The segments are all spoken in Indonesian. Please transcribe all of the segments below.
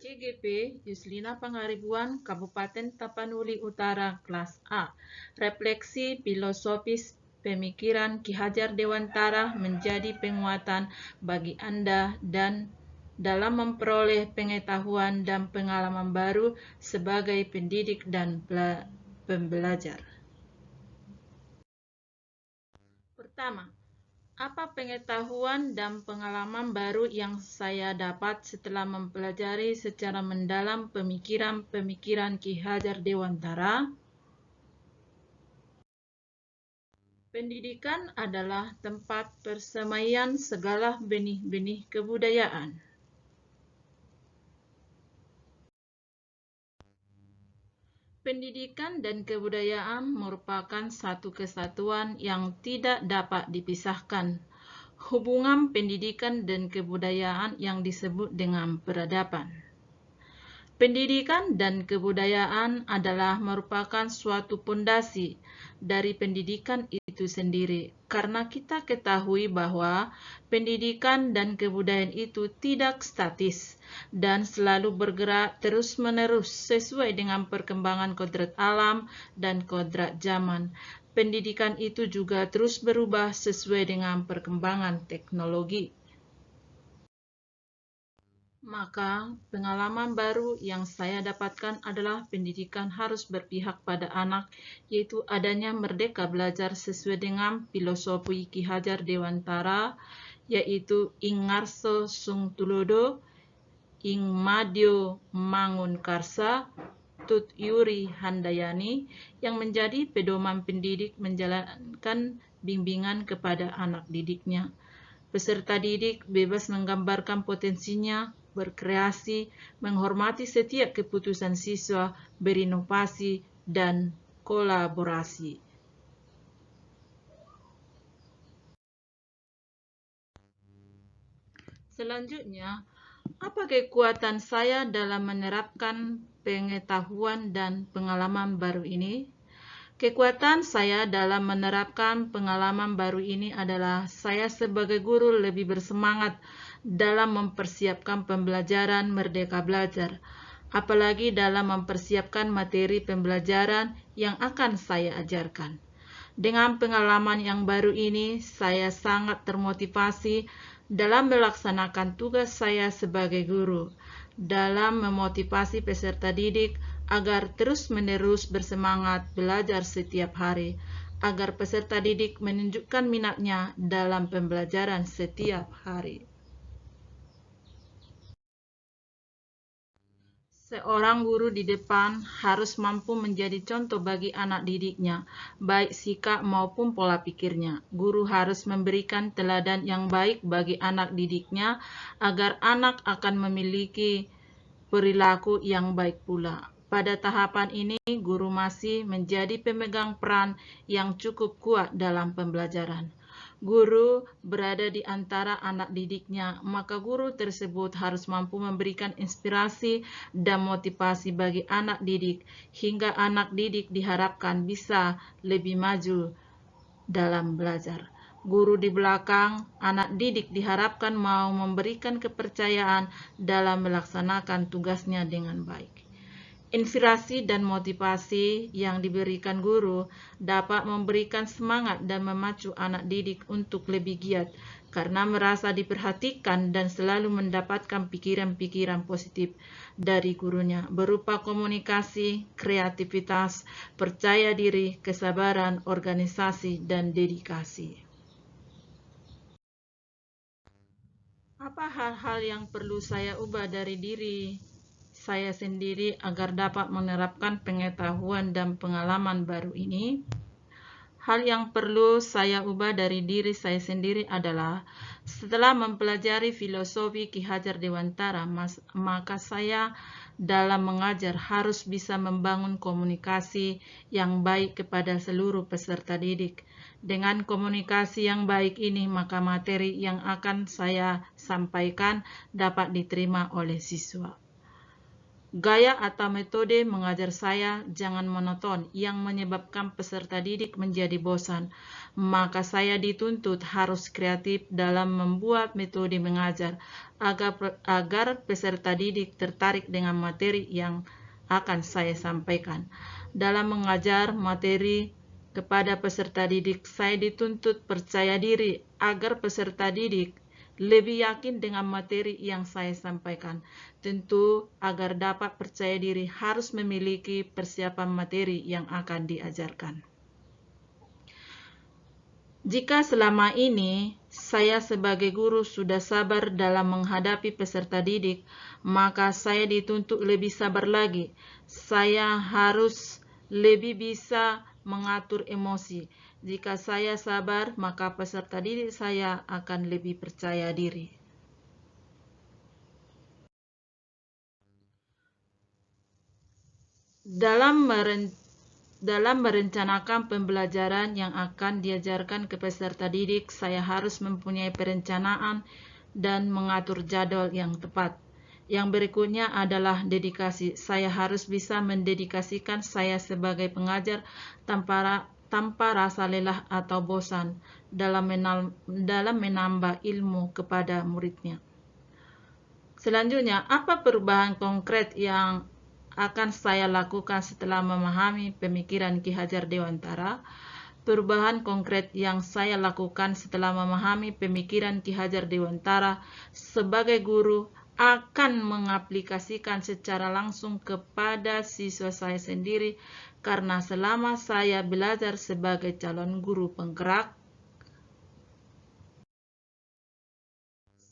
CGP Yuslina Pangaribuan, Kabupaten Tapanuli Utara, kelas A. Refleksi filosofis pemikiran Ki Hajar Dewantara menjadi penguatan bagi Anda dan dalam memperoleh pengetahuan dan pengalaman baru sebagai pendidik dan pembelajar. Pertama, apa pengetahuan dan pengalaman baru yang saya dapat setelah mempelajari secara mendalam pemikiran-pemikiran Ki Hajar Dewantara? Pendidikan adalah tempat persemaian segala benih-benih kebudayaan. Pendidikan dan kebudayaan merupakan satu kesatuan yang tidak dapat dipisahkan. Hubungan pendidikan dan kebudayaan yang disebut dengan peradaban. Pendidikan dan kebudayaan adalah merupakan suatu pondasi dari pendidikan itu sendiri, karena kita ketahui bahwa pendidikan dan kebudayaan itu tidak statis dan selalu bergerak terus-menerus sesuai dengan perkembangan kodrat alam dan kodrat zaman. Pendidikan itu juga terus berubah sesuai dengan perkembangan teknologi. Maka, pengalaman baru yang saya dapatkan adalah pendidikan harus berpihak pada anak, yaitu adanya merdeka belajar sesuai dengan filosofi Ki Hajar Dewantara, yaitu ing ngarso sung tulodo, ing madyo mangun karsa, tut yuri handayani, yang menjadi pedoman pendidik menjalankan bimbingan kepada anak didiknya. Peserta didik bebas menggambarkan potensinya, berkreasi, menghormati setiap keputusan siswa, berinovasi, dan kolaborasi. Selanjutnya, apa kekuatan saya dalam menerapkan pengetahuan dan pengalaman baru ini? Kekuatan saya dalam menerapkan pengalaman baru ini adalah saya sebagai guru lebih bersemangat dalam mempersiapkan pembelajaran merdeka belajar, apalagi dalam mempersiapkan materi pembelajaran yang akan saya ajarkan. Dengan pengalaman yang baru ini, saya sangat termotivasi dalam melaksanakan tugas saya sebagai guru, dalam memotivasi peserta didik agar terus-menerus bersemangat belajar setiap hari, agar peserta didik menunjukkan minatnya dalam pembelajaran setiap hari. Seorang guru di depan harus mampu menjadi contoh bagi anak didiknya, baik sikap maupun pola pikirnya. Guru harus memberikan teladan yang baik bagi anak didiknya agar anak akan memiliki perilaku yang baik pula. Pada tahapan ini, guru masih menjadi pemegang peran yang cukup kuat dalam pembelajaran. Guru berada di antara anak didiknya, maka guru tersebut harus mampu memberikan inspirasi dan motivasi bagi anak didik, hingga anak didik diharapkan bisa lebih maju dalam belajar. Guru di belakang, anak didik diharapkan mau memberikan kepercayaan dalam melaksanakan tugasnya dengan baik. Inspirasi dan motivasi yang diberikan guru dapat memberikan semangat dan memacu anak didik untuk lebih giat karena merasa diperhatikan dan selalu mendapatkan pikiran-pikiran positif dari gurunya berupa komunikasi, kreativitas, percaya diri, kesabaran, organisasi, dan dedikasi. Apa hal-hal yang perlu saya ubah dari diri saya sendiri agar dapat menerapkan pengetahuan dan pengalaman baru ini? Hal yang perlu saya ubah dari diri saya sendiri adalah setelah mempelajari filosofi Ki Hajar Dewantara, maka saya dalam mengajar harus bisa membangun komunikasi yang baik kepada seluruh peserta didik. Dengan komunikasi yang baik ini, maka materi yang akan saya sampaikan dapat diterima oleh siswa. Gaya atau metode mengajar saya jangan monoton yang menyebabkan peserta didik menjadi bosan. Maka saya dituntut harus kreatif dalam membuat metode mengajar agar peserta didik tertarik dengan materi yang akan saya sampaikan. Dalam mengajar materi kepada peserta didik, saya dituntut percaya diri agar peserta didik lebih yakin dengan materi yang saya sampaikan. Tentu, agar dapat percaya diri harus memiliki persiapan materi yang akan diajarkan. Jika selama ini saya sebagai guru sudah sabar dalam menghadapi peserta didik, maka saya dituntut lebih sabar lagi. Saya harus lebih bisa mengatur emosi. Jika saya sabar, maka peserta didik saya akan lebih percaya diri. Dalam merencanakan pembelajaran yang akan diajarkan ke peserta didik, saya harus mempunyai perencanaan dan mengatur jadwal yang tepat. Yang berikutnya adalah dedikasi. Saya harus bisa mendedikasikan saya sebagai pengajar tanpa rasa lelah atau bosan dalam menambah ilmu kepada muridnya. Selanjutnya, apa perubahan konkret yang akan saya lakukan setelah memahami pemikiran Ki Hajar Dewantara? Perubahan konkret yang saya lakukan setelah memahami pemikiran Ki Hajar Dewantara sebagai guru akan mengaplikasikan secara langsung kepada siswa saya sendiri, karena selama saya belajar sebagai calon guru penggerak,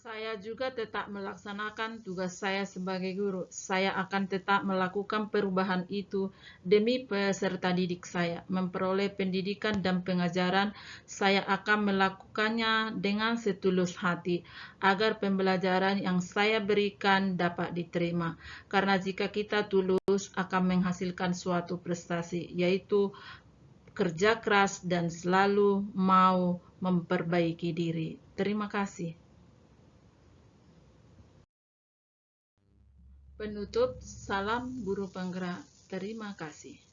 saya juga tetap melaksanakan tugas saya sebagai guru. Saya akan tetap melakukan perubahan itu demi peserta didik saya. Memperoleh pendidikan dan pengajaran, saya akan melakukannya dengan setulus hati, agar pembelajaran yang saya berikan dapat diterima. Karena jika kita tulus, akan menghasilkan suatu prestasi, yaitu kerja keras dan selalu mau memperbaiki diri. Terima kasih. Penutup, salam guru penggerak. Terima kasih.